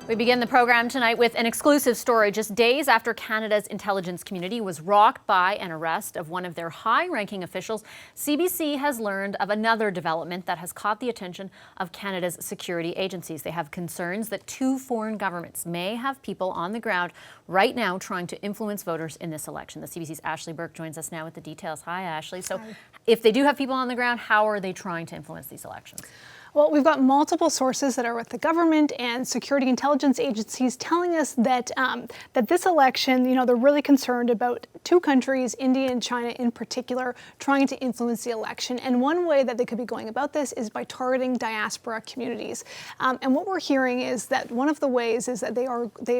We begin the program tonight with an exclusive story. Just days after Canada's intelligence community was rocked by an arrest of one of their high-ranking officials, CBC has learned of another development that has caught the attention of Canada's security agencies. They have concerns that two foreign governments may have people on the ground right now trying to influence voters in this election. The CBC's Ashley Burke joins us now with the details. Hi, Ashley. So if they do have people on the ground, how are they trying to influence these elections? Well, we've got multiple sources that are with the government and security intelligence agencies telling us that that this election, they're really concerned about two countries, India and China in particular, trying to influence the election. And one way that they could be going about this is by targeting diaspora communities. And what we're hearing is that one of the ways is that they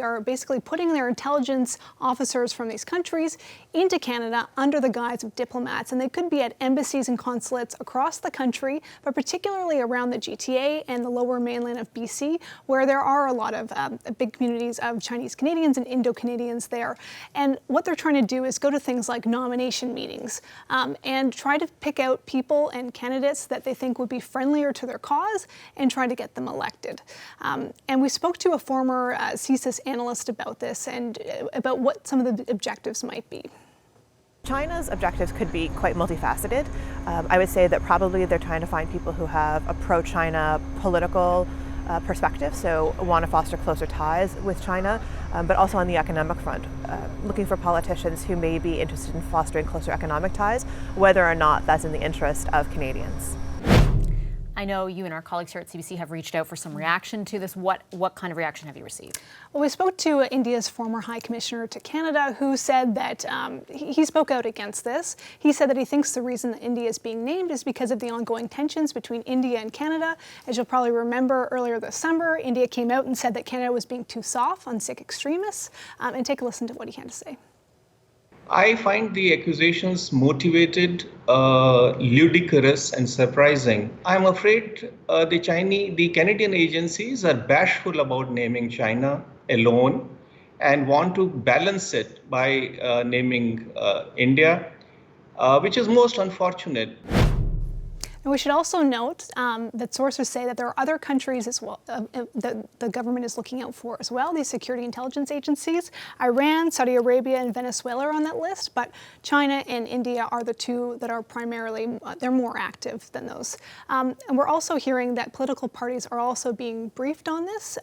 are basically putting their intelligence officers from these countries into Canada under the guise of diplomats. And they could be at embassies and consulates across the country, but particularly around the GTA and the lower mainland of BC, where there are a lot of big communities of Chinese Canadians and Indo-Canadians there. And what they're trying to do is go to things like nomination meetings and try to pick out people and candidates that they think would be friendlier to their cause and try to get them elected. And we spoke to a former CSIS analyst about this and about what some of the objectives might be. China's objectives could be quite multifaceted. I would say that probably they're trying to find people who have a pro-China political perspective, so want to foster closer ties with China, but also on the economic front, looking for politicians who may be interested in fostering closer economic ties, whether or not that's in the interest of Canadians. I know you and our colleagues here at CBC have reached out for some reaction to this. What kind of reaction have you received? Well, we spoke to India's former High Commissioner to Canada, who said that he spoke out against this. He said that he thinks the reason that India is being named is because of the ongoing tensions between India and Canada. As you'll probably remember, earlier this summer, India came out and said that Canada was being too soft on Sikh extremists. And take a listen to what he had to say. I find the accusations motivated, ludicrous and surprising. I'm afraid the Canadian agencies are bashful about naming China alone and want to balance it by naming India, which is most unfortunate. And we should also note that sources say that there are other countries as well that the government is looking out for as well, these security intelligence agencies. Iran, Saudi Arabia, and Venezuela are on that list, but China and India are the two that are primarily, they're more active than those. And we're also hearing that political parties are also being briefed on this.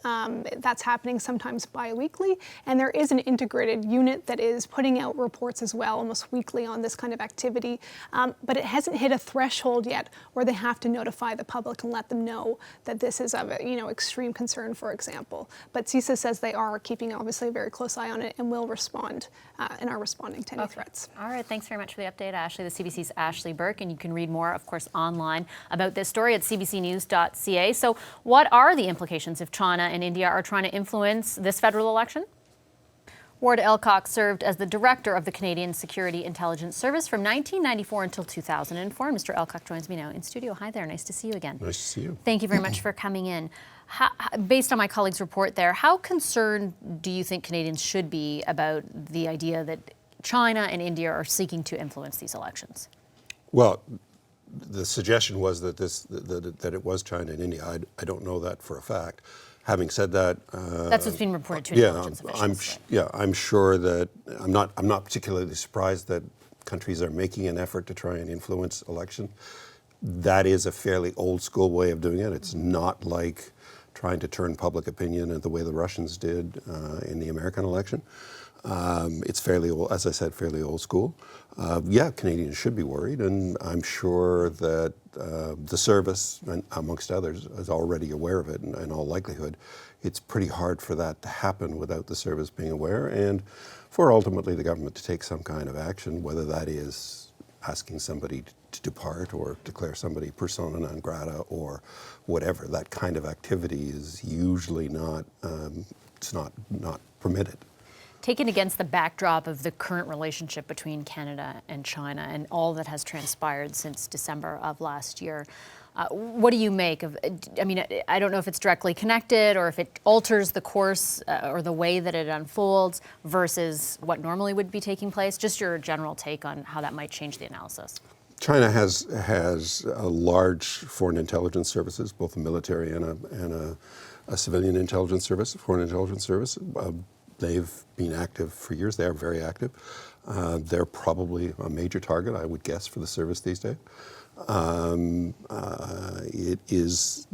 That's happening sometimes bi-weekly, and there is an integrated unit that is putting out reports as well, almost weekly, on this kind of activity. But it hasn't hit a threshold yet where they have to notify the public and let them know that this is of extreme concern, for example. But CISA says they are keeping obviously a very close eye on it and will respond and are responding to any threats. All right, thanks very much for the update, Ashley. The CBC's Ashley Burke, and you can read more, of course, online about this story at CBCNews.ca. So what are the implications if China and India are trying to influence this federal election? Ward Elcock served as the director of the Canadian Security Intelligence Service from 1994 until 2004. Mr. Elcock joins me now in studio. Hi there. Nice to see you again. Nice to see you. Thank you very much for coming in. Based on my colleague's report there, how concerned do you think Canadians should be about the idea that China and India are seeking to influence these elections? Well, the suggestion was that that it was China and India. I don't know that for a fact. Having said that, that's what's been reported to intelligence officials. I'm sure that I'm not particularly surprised that countries are making an effort to try and influence election. That is a fairly old school way of doing it. It's not like trying to turn public opinion in the way the Russians did in the American election. It's fairly old, as I said, fairly old school. Canadians should be worried, and I'm sure that the service, amongst others, is already aware of it. And in all likelihood, it's pretty hard for that to happen without the service being aware, and for ultimately the government to take some kind of action, whether that is asking somebody to depart or declare somebody persona non grata or whatever. That kind of activity is usually not permitted. Taken against the backdrop of the current relationship between Canada and China and all that has transpired since December of last year, what do you make of, I don't know if it's directly connected or if it alters the course or the way that it unfolds versus what normally would be taking place. Just your general take on how that might change the analysis. China has a large foreign intelligence services, both a military and a a civilian intelligence service, a foreign intelligence service. They've been active for years. They are very active. They're probably a major target, I would guess, for the service these days. It is.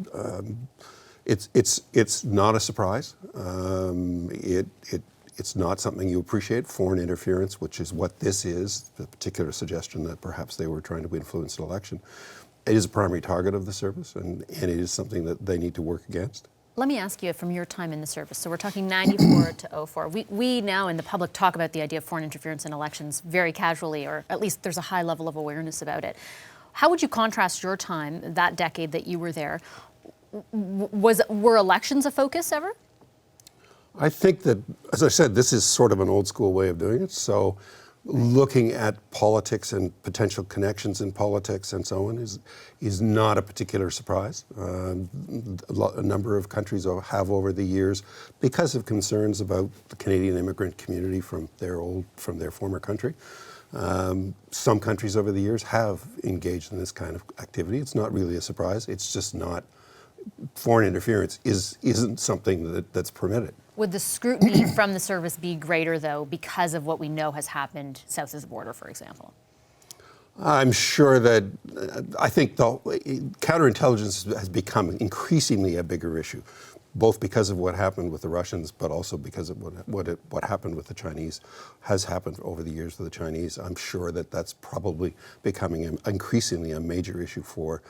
It's not a surprise. It's not something you appreciate, foreign interference, which is what this is, the particular suggestion that perhaps they were trying to influence an election. It is a primary target of the service, and it is something that they need to work against. Let me ask you from your time in the service. So we're talking 94 to 04. We now in the public talk about the idea of foreign interference in elections very casually, or at least there's a high level of awareness about it. How would you contrast your time, that decade that you were there? Were elections a focus ever? I think that, as I said, this is sort of an old school way of doing it. So looking at politics and potential connections in politics and so on is not a particular surprise. A number of countries have over the years, because of concerns about the Canadian immigrant community from their former country. Some countries over the years have engaged in this kind of activity. It's not really a surprise. It's just not. Foreign interference isn't something that's permitted. Would the scrutiny from the service be greater, though, because of what we know has happened south of the border, for example? I'm sure that, I think counterintelligence has become increasingly a bigger issue, both because of what happened with the Russians, but also because of what happened with the Chinese, has happened over the years with the Chinese. I'm sure that that's probably becoming increasingly a major issue for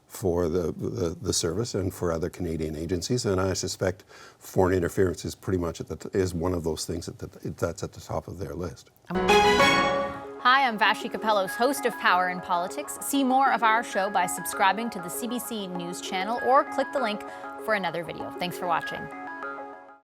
the service and for other Canadian agencies, and I suspect foreign interference is pretty much is one of those things that's at the top of their list. Hi, I'm Vashi Capellos, host of Power in Politics. See more of our show by subscribing to the CBC News channel or click the link for another video. Thanks for watching.